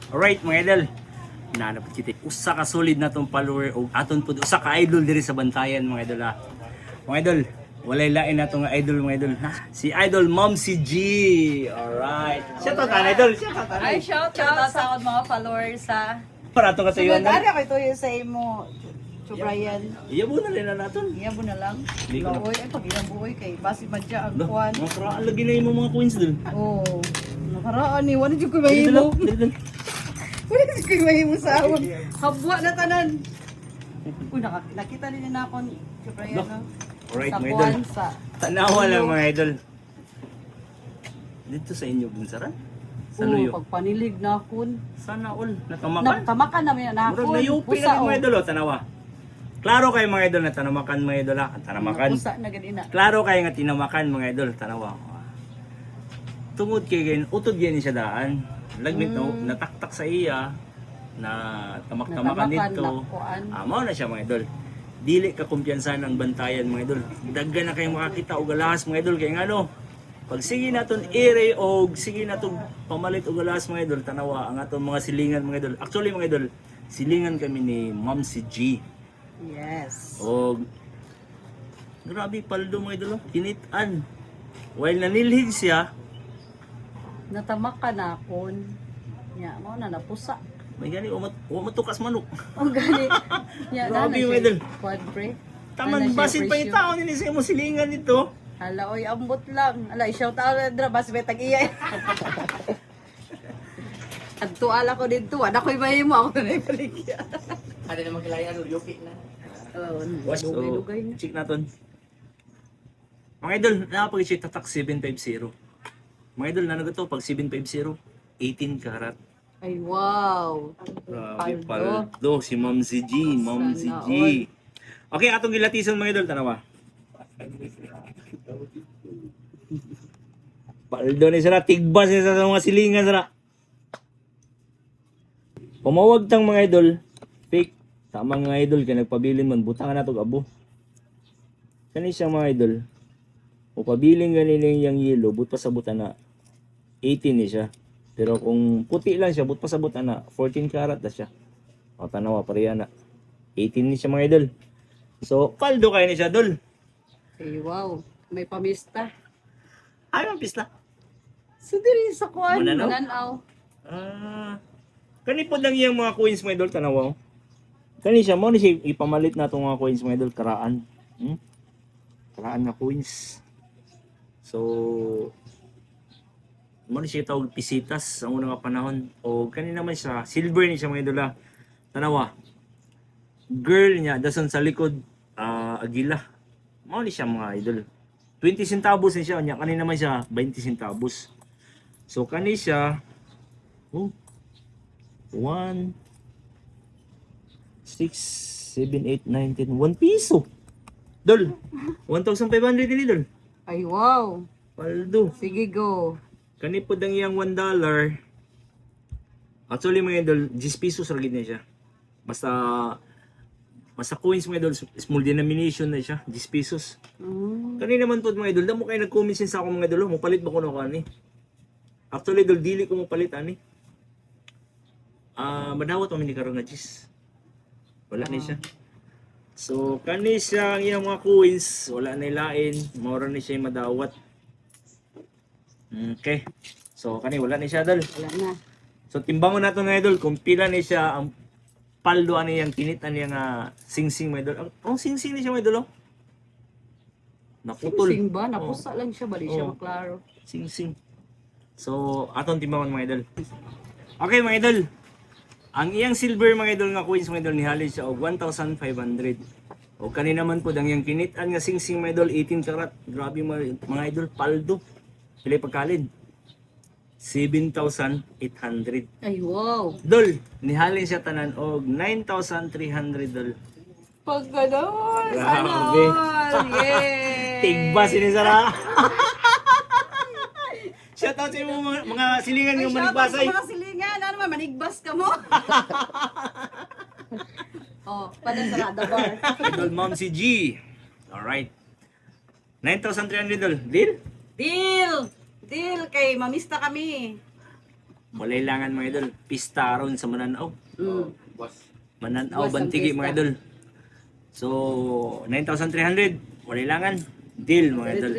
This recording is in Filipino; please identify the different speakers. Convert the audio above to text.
Speaker 1: Alright mga idol. Naana po kita. Usa ka solid na tong follower o aton po usa ka idol diri sa bantayan mga idol ha. Mga idol, walay lain na tong idol mga idol. Ha? Si idol Mom si G. Alright. Shout out ka idol. Shout out
Speaker 2: Ay, shout out sa akong mga followers sa...
Speaker 1: para to katuyuan.
Speaker 2: Sunod, ari ako ito yung sa imo, Brian.
Speaker 1: Iya mo na rin na naton.
Speaker 2: Iya mo na lang.
Speaker 1: Hindi ko na-
Speaker 2: Laoy, ay pag ilang buoy kay basi madya ang
Speaker 1: Lah,
Speaker 2: kuwan.
Speaker 1: mga karaan lagi na yung mga coins dun.
Speaker 2: Oh, nakaraan ni wala jud ko
Speaker 1: Dili
Speaker 2: mahimo.
Speaker 1: dala, dili dala.
Speaker 2: Wala jud ko mahimo sa awon. Habwa na tanan. Uy, nakita din na ako ni Brian
Speaker 1: Lah,
Speaker 2: no.
Speaker 1: alright
Speaker 2: Sa
Speaker 1: mga
Speaker 2: kuwan
Speaker 1: idol.
Speaker 2: sa
Speaker 1: Tanawa lang mga idol. Dito sa inyo bunsaran. Sa
Speaker 2: Oh,
Speaker 1: luyo.
Speaker 2: pagpanilig na akon.
Speaker 1: Sana all natamakan.
Speaker 2: Nagtamakan namin na
Speaker 1: Murag
Speaker 2: akon.
Speaker 1: na yupi
Speaker 2: Pusa,
Speaker 1: na mga idol oh, tanawa. Klaro kay mga idol na tanamakan mga idol ha. Tanamakan.
Speaker 2: Pusa na ganina.
Speaker 1: Klaro kay nga tinamakan mga idol tanawa. Tungod kay gain utod gani siya daan. Lagmit no nataktak sa iya na tamak-tamakan
Speaker 2: Natamakan,
Speaker 1: dito.
Speaker 2: nakuan.
Speaker 1: Mao na siya mga idol. Dili ka kumpiyansa ng bantayan mga idol. Daggan na kayong makakita og alahas mga idol kay ngano. Pag sige naton ere og sige naton pamalit og alahas mga idol tanawa ang aton mga silingan mga idol. Actually mga idol, silingan kami ni Ma'am si G.
Speaker 2: Yes.
Speaker 1: Og grabe paldo mga idol, oh. Kinitan. While nanilhig siya,
Speaker 2: Natamakan na akon. Ya, mo na napusa.
Speaker 1: may gani umatukas manok.
Speaker 2: Ang gani. Ya,
Speaker 1: Grabe,
Speaker 2: na
Speaker 1: mga idol.
Speaker 2: Quad pre.
Speaker 1: Taman basin pa yung tao nila sa mo silingan dito.
Speaker 2: Hala, oy, ambot lang. Ala, shout out na dra, bas may tag-iya. Agtuala ko dito. Wala ko'y mahimo ako na ipaligya.
Speaker 3: Ada naman kilaya ano, yuki na.
Speaker 2: Oh,
Speaker 1: Was so,
Speaker 2: lugay-lugay na.
Speaker 1: check naton. Mga idol, nakapag-check tatak 750. Mga idol, nanagot to pag 750, 18 karat.
Speaker 2: Ay, wow.
Speaker 1: Grabe
Speaker 2: Paldo.
Speaker 1: paldo si Ma'am si G, Ma'am si
Speaker 2: Sana
Speaker 1: G. Okay, atong gilatisan mga idol, tanawa. Paldo ni sira, tigbas ni sa mga silingan sira. Pumawag tang mga idol, fake. Tama mga idol, kaya nagpabilin man, butangan na to abo. Kani siya mga idol. O pabiling ganin yung yellow, but pa sa buta na 18 ni siya. Pero kung puti lang siya, but pa sa buta na 14 karat na siya. O tanawa, pareha na. 18 ni siya mga idol. So, paldo kayo ni siya, dol.
Speaker 2: Ay, wow. May pamista.
Speaker 1: Ay, ang pista.
Speaker 2: So, diri sa kuwan.
Speaker 1: Mananaw?
Speaker 2: Mananaw.
Speaker 1: Kani po lang yung mga coins mga idol, tanawa. Kani siya, mo ni siya ipamalit na itong mga coins mga idol, karaan. Karaan na coins. So, mo ni siya tawag pisitas ang unang mga panahon. O kani naman siya, silver ni siya mga idol. Tanawa. Girl niya, dasan sa likod, agila. Mo ni siya mga idol. 20 centavos ni siya, niya kani naman siya 20 centavos. So kani siya 1 6 7 8 9 10 1 piso. Dol. 1,500 din dol.
Speaker 2: Ay, wow.
Speaker 1: Paldo.
Speaker 2: Sige, go.
Speaker 1: Kani po dang iyang $1. Actually mga idol, 10 pesos ra gid na siya. Basta coins mga idol, small denomination na siya, 10 pesos. Kani naman po mga idol, damo kay nag-comment sa ako mga idol, mo palit ba ko no kani? Actually idol, dili ko mo palit ani. Madawat man ni karon nga 10. Wala ni siya. So kani siya ang iyang mga coins, wala na ilain, mora ni siya madawat. Okay. So kani wala ni siya dol.
Speaker 2: Wala na.
Speaker 1: So timbangon nato nga idol kung pila ni siya ang paldo ani yang kinit ani yang singsing mga idol. Ang singsing ni siya mga idol. Oh. Naputol.
Speaker 2: Sing ba? Napusa lang siya. Bali siya
Speaker 1: Oo.
Speaker 2: maklaro.
Speaker 1: Singsing. So aton timbangon mga idol. Okay mga idol. Ang iyang silver mga idol nga coins mga idol ni halin siya og 1,500. O kani naman po dang yang kinitan nga singsing mga idol 18 karat. Grabe mga idol paldo. Pila pagkalin. 7,800.
Speaker 2: Ay, wow.
Speaker 1: Dol, nihalin siya tanan og 9,300 dol.
Speaker 2: Pag gano'n. Sana
Speaker 1: Grabe.
Speaker 2: all. Yay.
Speaker 1: Tigba sinisara. Shout out sa mga, mga silingan ng manigbasay.
Speaker 2: Ay, mga silingan. Ano naman, manigbas ka mo. Oh, panasarada bar.
Speaker 1: Idol Mom si G. Alright. 9,300 dol. Deal?
Speaker 2: Deal! Deal kay mamista kami.
Speaker 1: Walay langan mga idol. Pista ron sa Mananaw.
Speaker 3: Boss.
Speaker 1: Mananaw,
Speaker 2: Boss ang
Speaker 1: Bantigi
Speaker 2: pista.
Speaker 1: mga idol. So, 9,300. Walay langan. Deal mga idol.